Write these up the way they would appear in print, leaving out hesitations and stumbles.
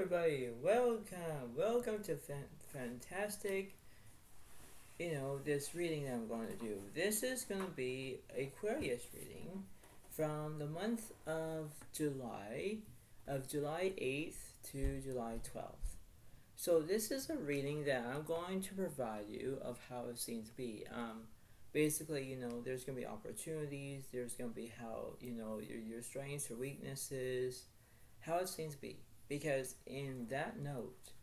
everybody, welcome to fantastic, this reading that I'm going to do. This is going to be Aquarius reading from the month of July 8th to July 12th. So this is a reading that I'm going to provide you of how it seems to be. Basically, there's going to be opportunities, there's going to be how, your strengths or weaknesses, how it seems to be. Because in that note,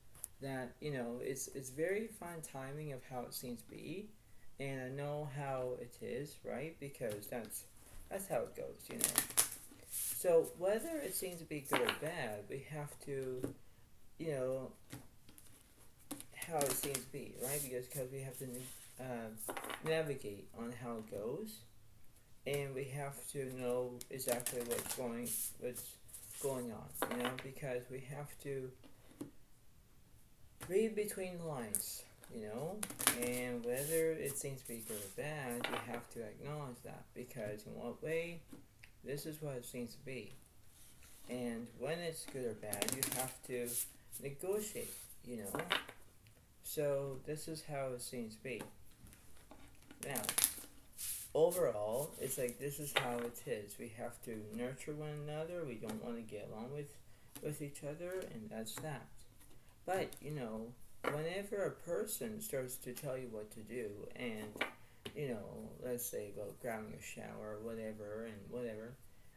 that it's very fine timing of how it seems to be, and I know how it is, right? Because that's how it goes. So whether it seems to be good or bad, we have to, how it seems to be, right? Because we have to navigate on how it goes, and we have to know exactly what's going on, because we have to read between the lines, and whether it seems to be good or bad, you have to acknowledge that, because in what way, this is what it seems to be. And when it's good or bad, you have to negotiate, So this is how it seems to be. Now, overall, it's like this is how it is. We have to nurture one another. We don't want to get along with each other, and that's that. But, whenever a person starts to tell you what to do, and, let's say about grabbing a shower or whatever,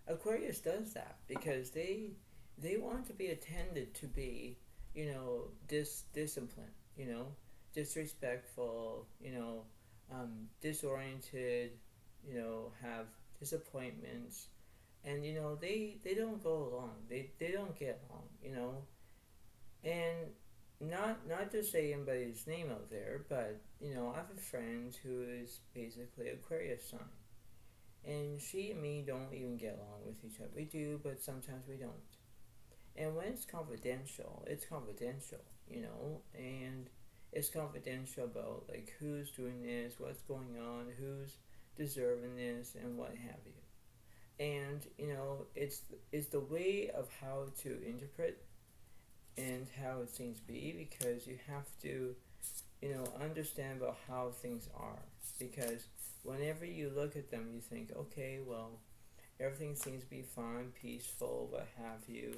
Aquarius does that because they want to be attended to be, disciplined, disrespectful, disoriented, have disappointments, and they don't go along. They don't get along, and not to say anybody's name out there, but I have a friend who is basically Aquarius sign, and she and me don't even get along with each other. We do, but sometimes we don't. And when it's confidential, and it's confidential about like who's doing this, what's going on, who's deserving this, and what have you. And it's the way of how to interpret and how it seems to be, because you have to understand about how things are, because whenever you look at them you think, okay, well, everything seems to be fine, peaceful, what have you,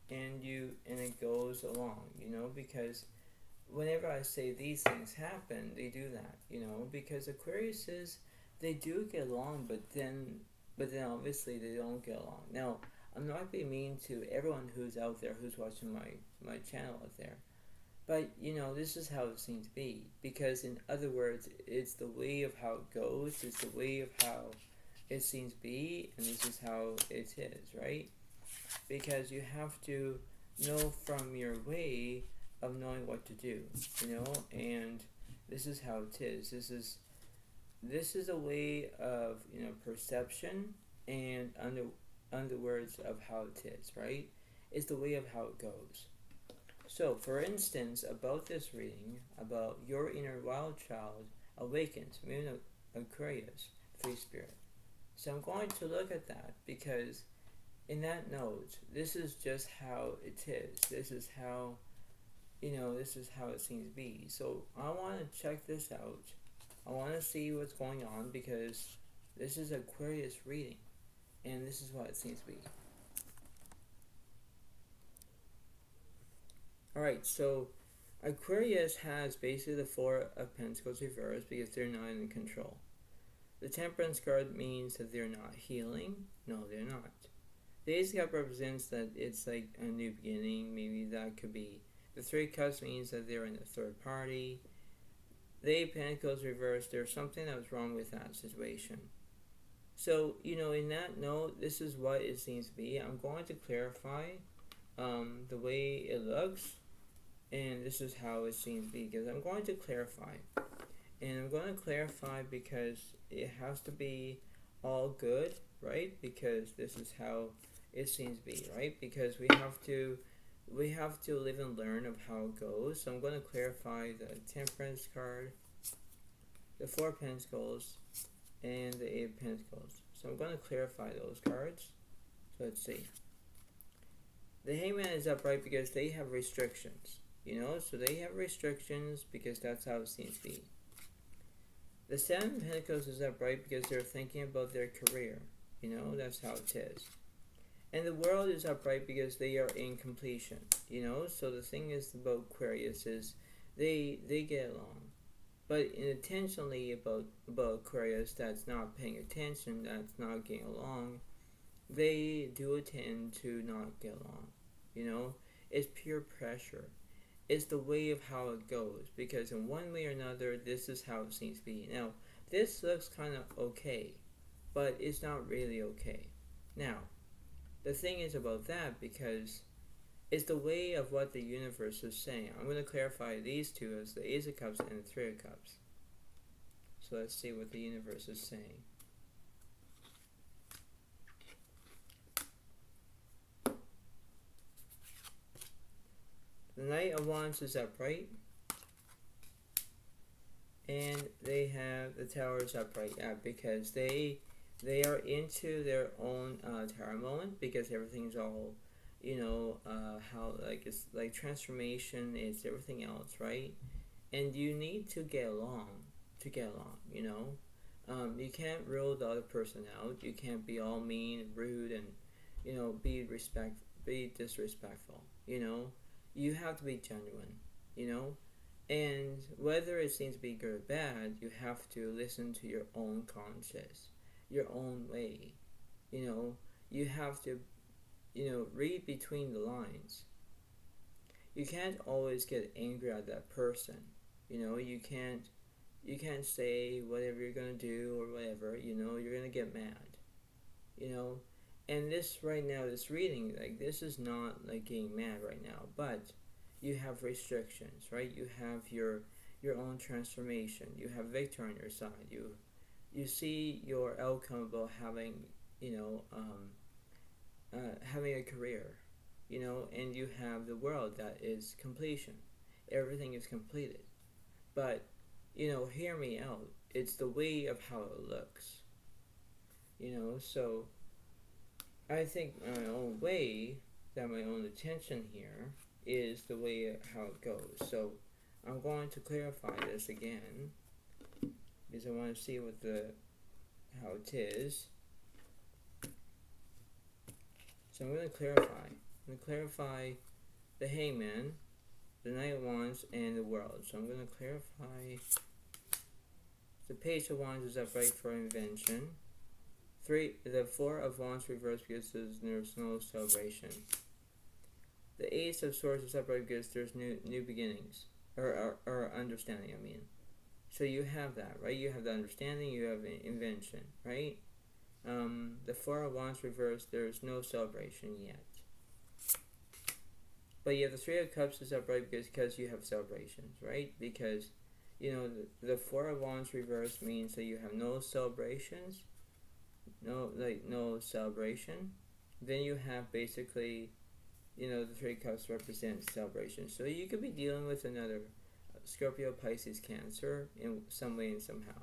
and it goes along, because whenever I say these things happen, they do that, because Aquariuses, they do get along, but then obviously they don't get along. Now, I'm not being mean to everyone who's out there, who's watching my channel out there, but this is how it seems to be, because in other words, it's the way of how it goes, it's the way of how it seems to be, and this is how it is, right? Because you have to know from your way of knowing what to do, and this is how it is. This is a way of perception, and under words of how it is, right? It's the way of how it goes. So, for instance, about this reading, about your inner wild child awakens, Moon of Aquarius, Free Spirit. So I'm going to look at that, because in that note, this is just how it is. This is how, this is how it seems to be. So I want to check this out. I want to see what's going on, because this is Aquarius reading, and this is what it seems to be. Alright, so Aquarius has basically the Four of Pentacles reversed, because they're not in control. The Temperance card means that they're not healing. No, they're not. The Ace of Cups represents that it's like a new beginning. Maybe that could be. The Three of Cups means that they're in a third party. The Eight of Pentacles reversed. There's something that was wrong with that situation. So, in that note, this is what it seems to be. I'm going to clarify the way it looks, and this is how it seems to be, because I'm going to clarify. And I'm going to clarify because it has to be all good, right? Because this is how it seems to be, right? Because we have to live and learn of how it goes. So I'm going to clarify the Temperance card, the Four of Pentacles, and the Eight of Pentacles. So I'm going to clarify those cards. So let's see. The Hangman is upright because they have restrictions. So they have restrictions because that's how it seems to be. The Seven of Pentacles is upright because they're thinking about their career. That's how it is. And the World is upright because they are in completion. So the thing is about Aquarius is they get along. But intentionally about Aquarius that's not paying attention, that's not getting along, they do tend to not get along. It's pure pressure. It's the way of how it goes, because in one way or another, this is how it seems to be. Now, this looks kind of okay, but it's not really okay. Now, the thing is about that, because it's the way of what the universe is saying. I'm going to clarify these two as the Ace of Cups and the Three of Cups. So let's see what the universe is saying. The Knight of Wands is upright, and they have the Towers upright, because they are into their own tower moment, because everything's all, how it's like transformation is everything else, right? And you need to get along, you can't rule the other person out. You can't be all mean, rude, and be disrespectful. You have to be genuine, and whether it seems to be good or bad, you have to listen to your own conscience, your own way. You have to, read between the lines. You can't always get angry at that person. You can't say whatever you're gonna do or whatever. You're gonna get mad. And this right now, this reading, this is not getting mad right now, but you have restrictions, right? You have your own transformation. You have victory on your side. You see your outcome about having having a career, and you have the World that is completion. Everything is completed, but hear me out. It's the way of how it looks. So I think my own way, that my own intention here, is the way of how it goes. So I'm going to clarify this again, because I want to see how it is. So I'm going to clarify. I'm going to clarify the Hangman, the Knight of Wands, and the World. So I'm going to clarify. The Page of Wands is upright for invention. The Four of Wands reversed because there's no celebration. The Ace of Swords is upright because there's new beginnings, or understanding. So you have that, right? You have the understanding. You have invention, right? The Four of Wands reversed. There's no celebration yet. But you have the Three of Cups is upright because you have celebrations, right? Because the Four of Wands reversed means that you have no celebrations. No celebration. Then you have basically, the Three Cups represent celebration. So you could be dealing with another Scorpio, Pisces, Cancer in some way and somehow.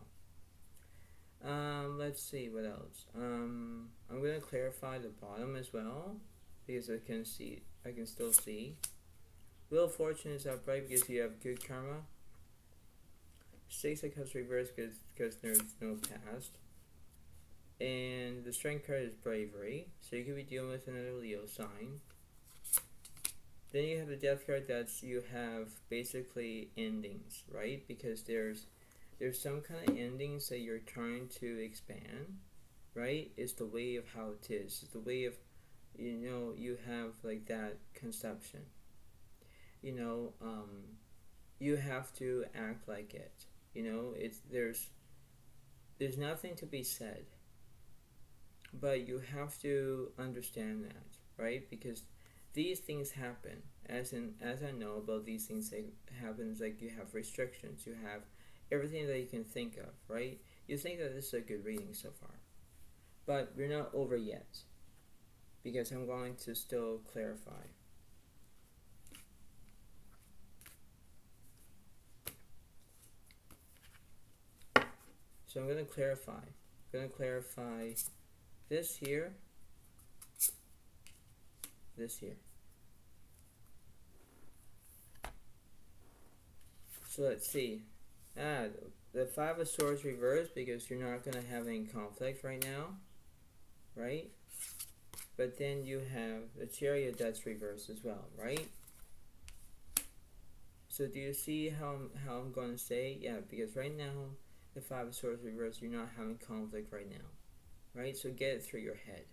Let's see what else. I'm going to clarify the bottom as well, because I can still see. Wheel of Fortune is upright because you have good karma. Six of Cups reversed because there's no past. And the Strength card is bravery, so you could be dealing with another Leo sign. Then you have the Death card, that's you have basically endings, right? Because there's some kind of endings that you're trying to expand, right? It's the way of how it is. It's the way of, you have that conception. You have to act like it. There's nothing to be said. But you have to understand that, right? Because these things happen. As I know about these things, that happens. You have restrictions. You have everything that you can think of, right? You think that this is a good reading so far, but we're not over yet, because I'm going to still clarify. So I'm going to clarify. This here, So let's see. The Five of Swords reversed because you're not going to have any conflict right now, right? But then you have the Chariot that's reversed as well, right? So do you see how I'm going to say? Yeah, because right now, the Five of Swords reversed, you're not having conflict right now, right? So get it through your head.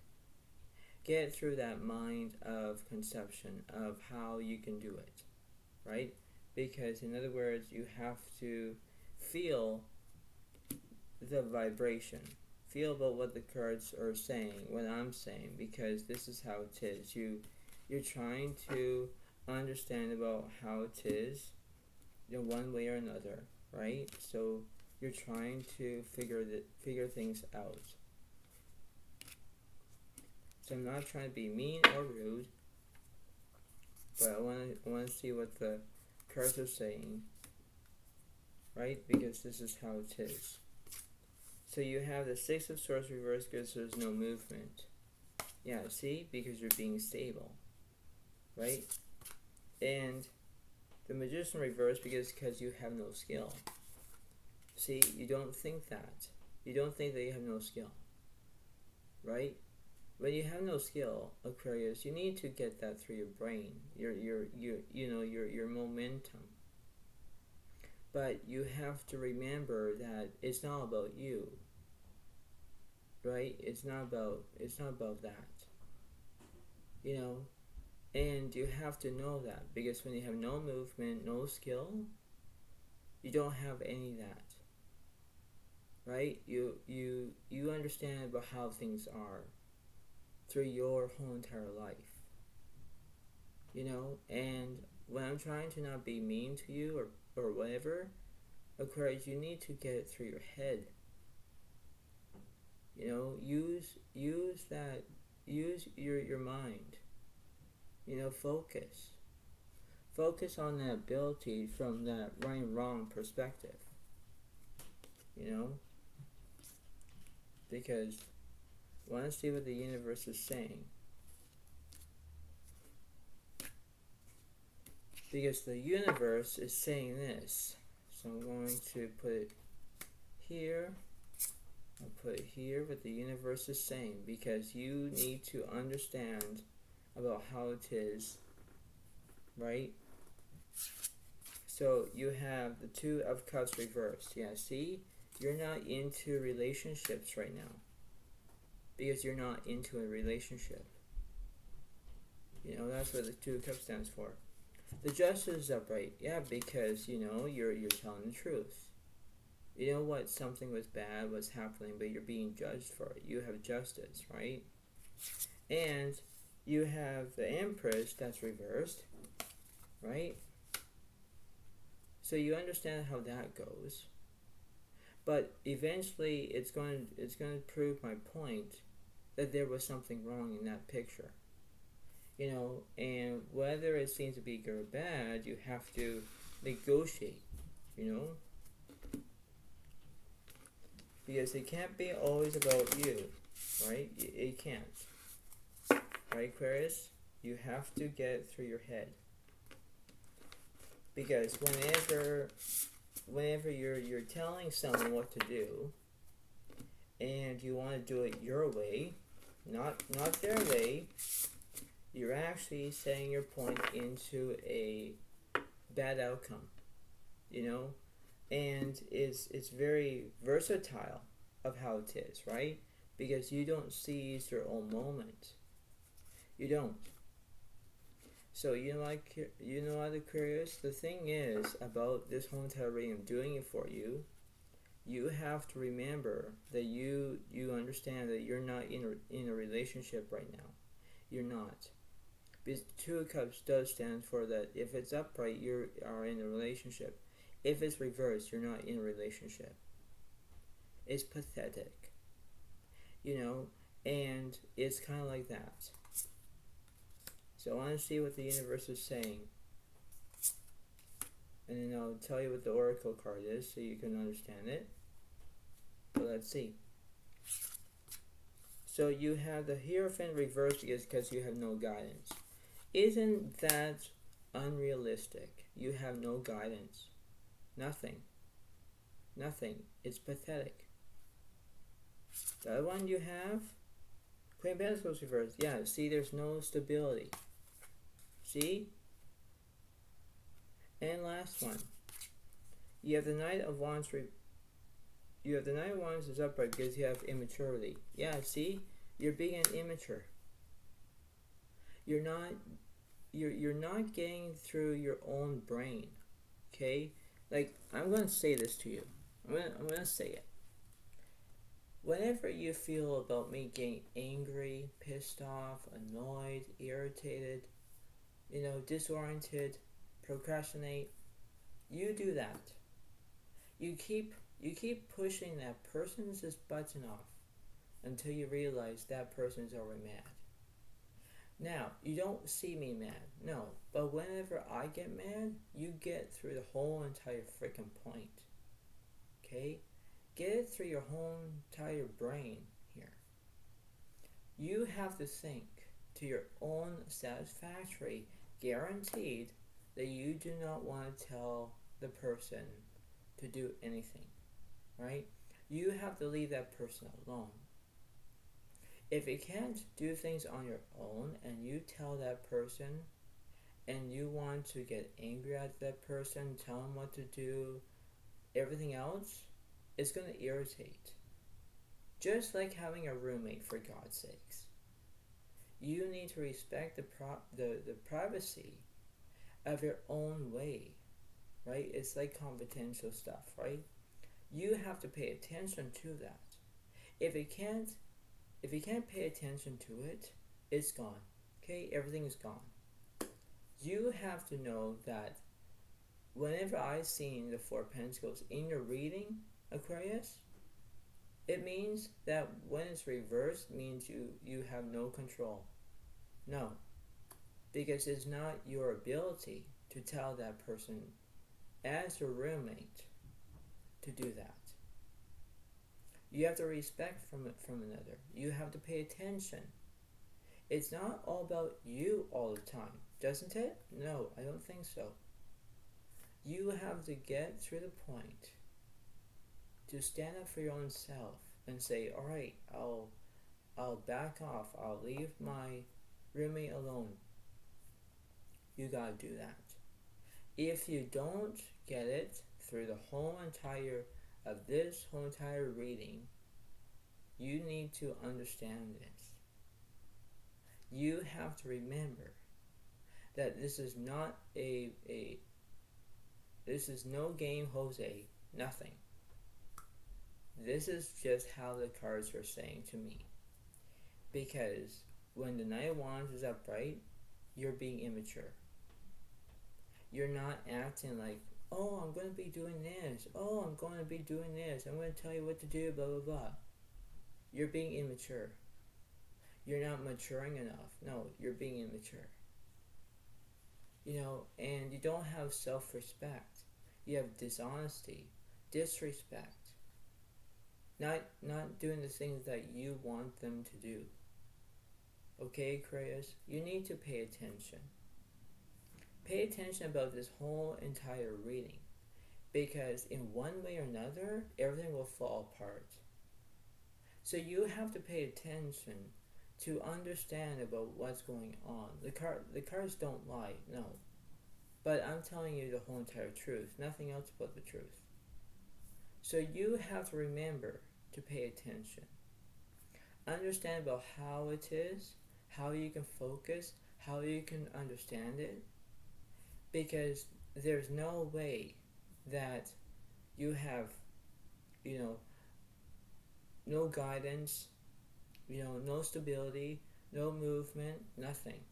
Get it through that mind of conception of how you can do it, right? Because in other words, you have to feel the vibration. Feel about what the cards are saying, what I'm saying, because this is how it is. You're trying to understand about how it is, one way or another, right? So you're trying to figure things out. So I'm not trying to be mean or rude, but I want to see what the cards are saying, right? Because this is how it is. So you have the Six of Swords reversed because there's no movement. Yeah, see? Because you're being stable, right? And the Magician reversed because you have no skill. See, you don't think that. You don't think that you have no skill, right? When you have no skill, Aquarius, you need to get that through your brain, your momentum. But you have to remember that it's not about you, right? It's not about that, and you have to know that, because when you have no movement, no skill, you don't have any of that, right? You understand about how things are through your whole entire life, and when I'm trying to not be mean to you or whatever, Aquarius, you need to get it through your head. Use your mind. Focus on that ability from that right and wrong perspective. Because I want to see what the universe is saying. Because the universe is saying this. So I'm going to put it here. I'll put it here what the universe is saying, because you need to understand about how it is, right? So you have the Two of Cups reversed. Yeah, see? You're not into relationships right now, because you're not into a relationship. That's what the Two of Cups stands for. The Justice is upright. Yeah, because, you're telling the truth. You know what? Something was bad, was happening, but you're being judged for it. You have justice, right? And you have the Empress that's reversed, right? So you understand how that goes. But eventually it's going to prove my point that there was something wrong in that picture. And whether it seems to be good or bad, you have to negotiate, because it can't be always about you, right? It can't, right, Aquarius? You have to get it through your head, because whenever you're telling someone what to do, and you want to do it your way, not their way, you're actually setting your point into a bad outcome, and it's very versatile of how it is, right? Because you don't seize your own moment. You don't. So what, Aquarius? The thing is about this whole entire reading, I'm doing it for you. You have to remember that you understand that you're not in a relationship right now. You're not. Because Two of Cups does stand for that. If it's upright, you are in a relationship. If it's reversed, you're not in a relationship. It's pathetic, and it's kind of like that. So I want to see what the universe is saying, and then I'll tell you what the Oracle card is so you can understand it. But let's see. So you have the Hierophant reversed because you have no guidance. Isn't that unrealistic? You have no guidance. Nothing. Nothing. It's pathetic. The other one you have, Queen of Pentacles reversed. Yeah, see, there's no stability. See? And last one. You have the Knight of Wands. You have the Knight of Wands is upright because you have immaturity. Yeah, see? You're being immature. You're not getting through your own brain. Okay? Like, I'm going to say this to you. I'm going to say it. Whenever you feel about me getting angry, pissed off, annoyed, irritated, disoriented, procrastinate, you do that. You keep pushing that person's button off until you realize that person's already mad. Now, you don't see me mad, no, but whenever I get mad, you get through the whole entire freaking point. Okay? Get it through your whole entire brain here. You have to think to your own satisfactory, guaranteed that you do not want to tell the person to do anything, right? You have to leave that person alone. If you can't do things on your own and you tell that person and you want to get angry at that person, tell them what to do, everything else, it's going to irritate. Just like having a roommate, for God's sakes. You need to respect the privacy of your own way, right? It's like confidential stuff, right? You have to pay attention to that. If you can't pay attention to it, it's gone. Okay? Everything is gone. You have to know that whenever I've seen the Four of Pentacles in your reading, Aquarius, it means that when it's reversed, it means you have no control. No. Because it's not your ability to tell that person as your roommate to do that. You have to respect from another. You have to pay attention. It's not all about you all the time, doesn't it? No, I don't think so. You have to get through the point to stand up for your own self and say, all right, I'll back off. I'll leave my roommate alone. You gotta do that. If you don't get it through the whole entire reading, you need to understand this. You have to remember that this is not this is no game, Jose. Nothing. This is just how the cards are saying to me. Because when the Knight of Wands is upright, you're being immature. You're not acting like, oh, I'm going to be doing this. Oh, I'm going to be doing this. I'm going to tell you what to do, blah, blah, blah. You're being immature. You're not maturing enough. No, you're being immature. And you don't have self-respect. You have dishonesty, disrespect. Not doing the things that you want them to do. Okay, Aquarius? You need to pay attention. Pay attention about this whole entire reading. Because in one way or another, everything will fall apart. So you have to pay attention to understand about what's going on. The cards don't lie, no. But I'm telling you the whole entire truth, nothing else but the truth. So you have to remember to pay attention. Understand about how it is, how you can focus, how you can understand it. Because there's no way that you have, no guidance, no stability, no movement, nothing.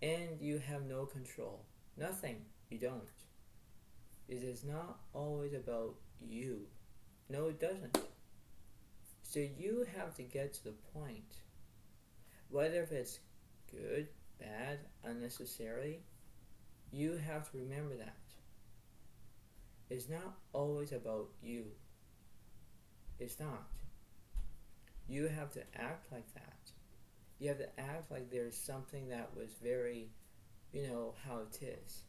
And you have no control. Nothing. You don't. It is not always about you. No, it doesn't. So you have to get to the point, whether it's good, bad, unnecessary, you have to remember that. It's not always about you. It's not. You have to act like that. You have to act like there's something that was very, how it is.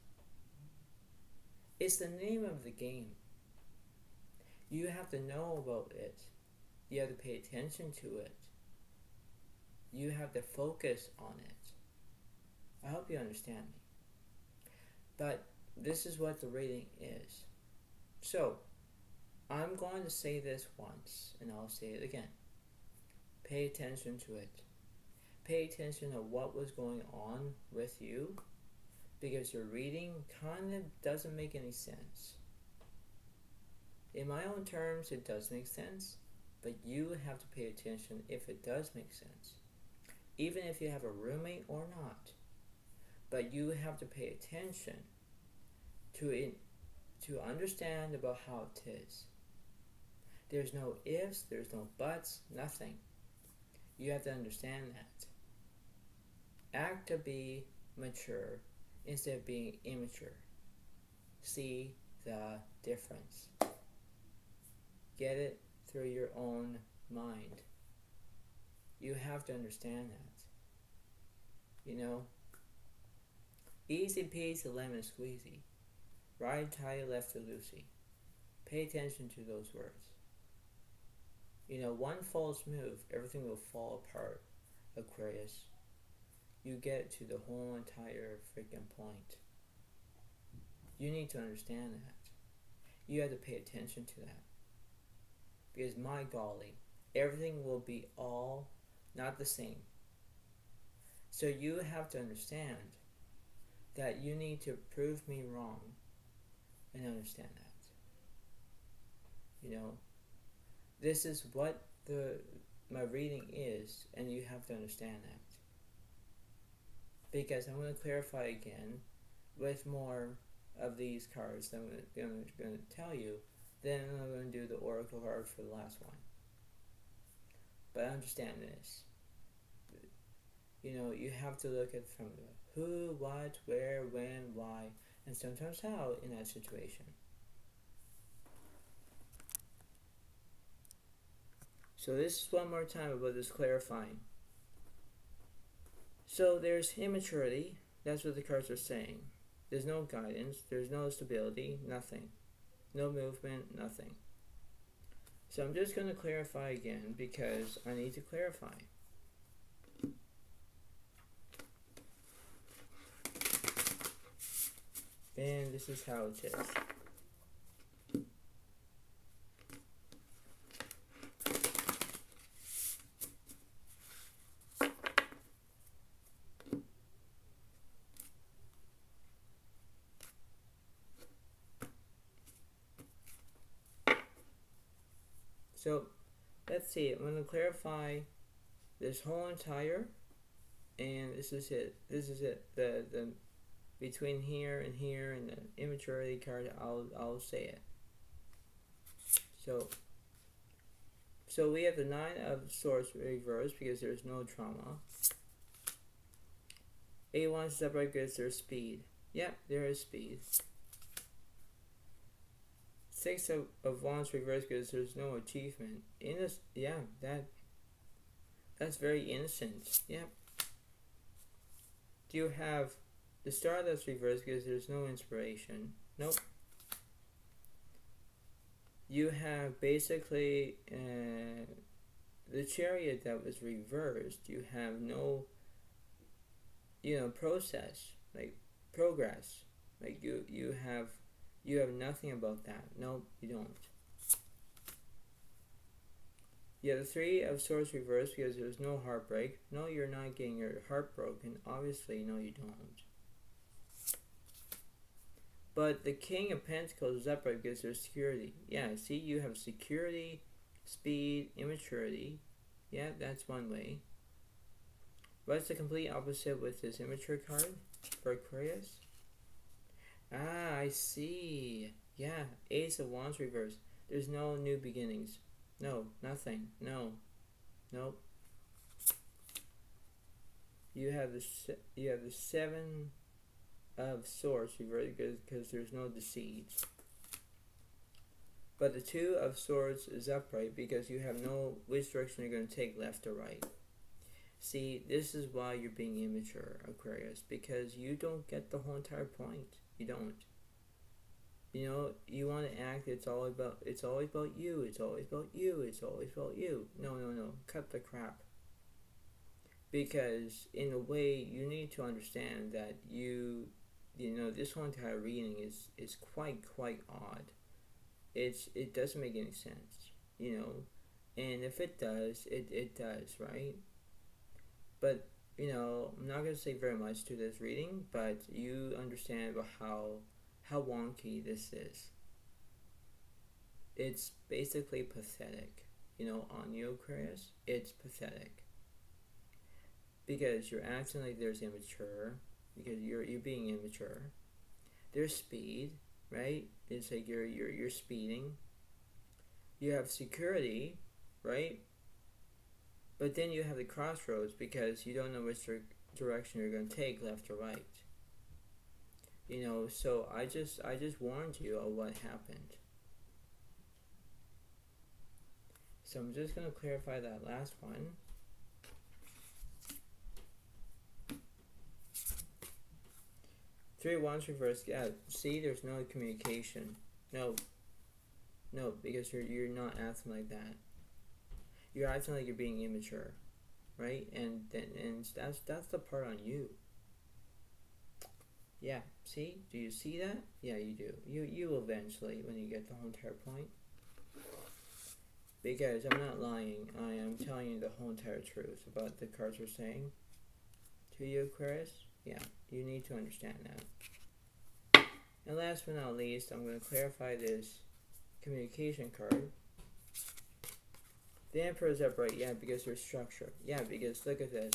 It's the name of the game. You have to know about it. You have to pay attention to it. You have to focus on it. I hope you understand me. But this is what the reading is. So, I'm going to say this once, and I'll say it again. Pay attention to it. Pay attention to what was going on with you, because your reading kind of doesn't make any sense. In my own terms, it does make sense, but you have to pay attention if it does make sense. Even if you have a roommate or not. But you have to pay attention to it, to understand about how it is. There's no ifs, there's no buts, nothing. You have to understand that. Act to be mature instead of being immature. See the difference. Get it through your own mind. You have to understand that. You know? Easy peasy lemon squeezy. Right tie left to Lucy. Pay attention to those words. You know, one false move, everything will fall apart, Aquarius. You get to the whole entire freaking point. You need to understand that. You have to pay attention to that. Because my golly, everything will be all not the same. So you have to understand that you need to prove me wrong and understand that. You know, this is what my reading is, and you have to understand that. Because I'm going to clarify again with more of these cards that I'm going to tell you. Then I'm going to do the oracle card for the last one. But understand this. You know, you have to look at from the who, what, where, when, why, and sometimes how in that situation. So this is one more time about this clarifying. So there's immaturity. That's what the cards are saying. There's no guidance. There's no stability. Nothing. No movement. Nothing. So I'm just going to clarify again because I need to clarify. And this is how it is. So, let's see, I'm going to clarify this whole entire, and this is it, the between here and the immaturity card, I'll say it. So we have the Nine of Swords reversed because there's no trauma. 8 of Wands is upright because there's speed. Yeah, there is speed. 6 of Wands reversed because there's no achievement. That's very innocent. Yeah. Do you have the Star that's reversed because there's no inspiration? Nope. You have basically the Chariot that was reversed. You have no, process, like progress. Like you have nothing about that. Nope, you don't. You have the 3 of Swords reversed because there's no heartbreak. No, you're not getting your heart broken. Obviously, no, you don't. But the King of Pentacles is upright because there's security. Yeah, see, you have security, speed, immaturity. Yeah, that's one way. What's the complete opposite with this immature card for Aquarius? Ah, I see. Yeah, Ace of Wands reversed. There's no new beginnings. No, nothing. No. Nope. You have the 7 of Swords reversed because there's no deceit. But the 2 of Swords is upright because you have no which direction you're going to take, left or right. See, this is why you're being immature, Aquarius, because you don't get the whole entire point. You don't. You know, you want to act, it's always about you, it's always about you, it's always about you. No, cut the crap. Because in a way, you need to understand that this whole entire reading is quite odd. It doesn't make any sense, and if it does, it does, right? But I'm not going to say very much to this reading, but you understand about how wonky this is. It's basically pathetic, on you, Aquarius. It's pathetic because you're acting like there's immature, because you're being immature. There's speed, right? It's like you're speeding. You have security, right? But then you have the crossroads because you don't know which direction you're going to take, left or right. So I just warned you of what happened. So I'm just going to clarify that last one. Three of Wands reversed. Yeah, see, there's no communication. No, because you're not acting like that. You're acting like you're being immature, right? And that's the part on you. Yeah, see? Do you see that? Yeah, you do. You will eventually, when you get the whole entire point. Because I'm not lying. I am telling you the whole entire truth about the cards are saying to you, Aquarius. Yeah, you need to understand that. And last but not least, I'm going to clarify this communication card. The Emperor is upright, yeah, because there's structure. Yeah, because look at this.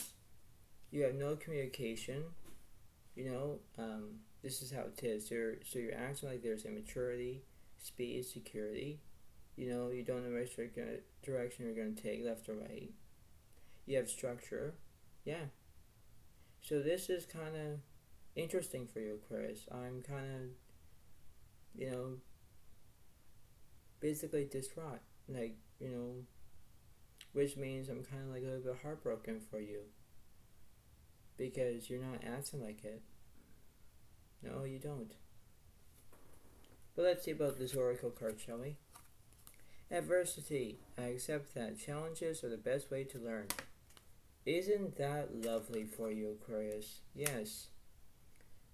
You have no communication. This is how it is. So you're acting like there's immaturity, speed, security. You don't know which direction you're going to take, left or right. You have structure. Yeah. So this is kind of interesting for you, Aquarius. I'm kind of, basically distraught. Like, which means I'm kind of like a little bit heartbroken for you. Because you're not acting like it. No, you don't. But let's see about this oracle card, shall we? Adversity. I accept that challenges are the best way to learn. Isn't that lovely for you, Aquarius? Yes.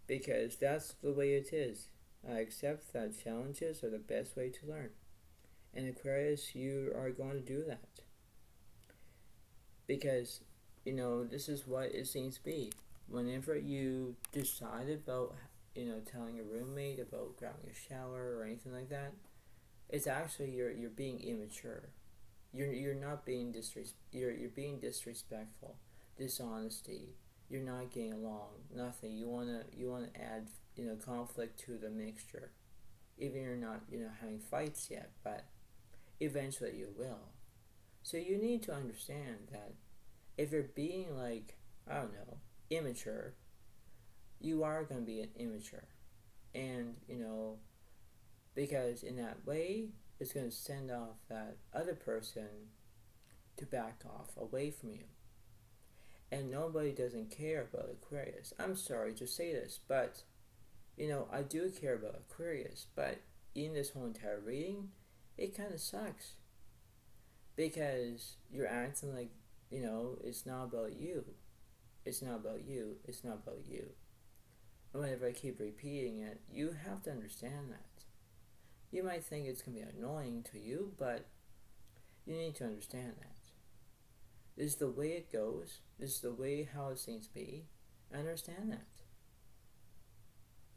Because that's the way it is. I accept that challenges are the best way to learn. And Aquarius, you are going to do that. Because, this is what it seems to be. Whenever you decide about, telling a roommate about grabbing a shower or anything like that, it's actually you're being immature. You're not being you're being disrespectful, dishonesty. You're not getting along. Nothing. You wanna add conflict to the mixture. Even you're not having fights yet, but eventually you will. So you need to understand that if you're being like, I don't know, immature, you are going to be immature. And, because in that way, it's going to send off that other person to back off away from you. And nobody doesn't care about Aquarius. I'm sorry to say this, but, I do care about Aquarius. But in this whole entire reading, it kind of sucks. Because you're acting like, it's not about you. It's not about you. It's not about you. And whenever I keep repeating it, you have to understand that. You might think it's going to be annoying to you, but you need to understand that. This is the way it goes. This is the way how it seems to be. Understand that.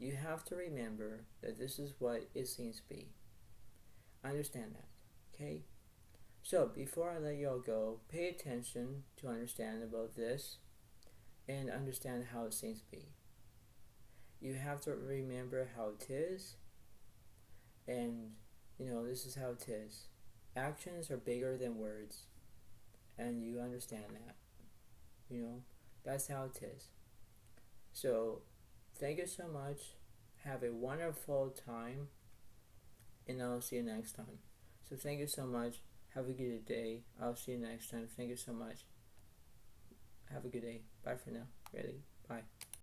You have to remember that this is what it seems to be. Understand that. Okay? So, before I let you all go, pay attention to understand about this and understand how it seems to be. You have to remember how it is, and, this is how it is. Actions are bigger than words, and you understand that. That's how it is. So, thank you so much. Have a wonderful time, and I'll see you next time. So, thank you so much. Have a good day. I'll see you next time. Thank you so much. Have a good day. Bye for now. Ready? Bye.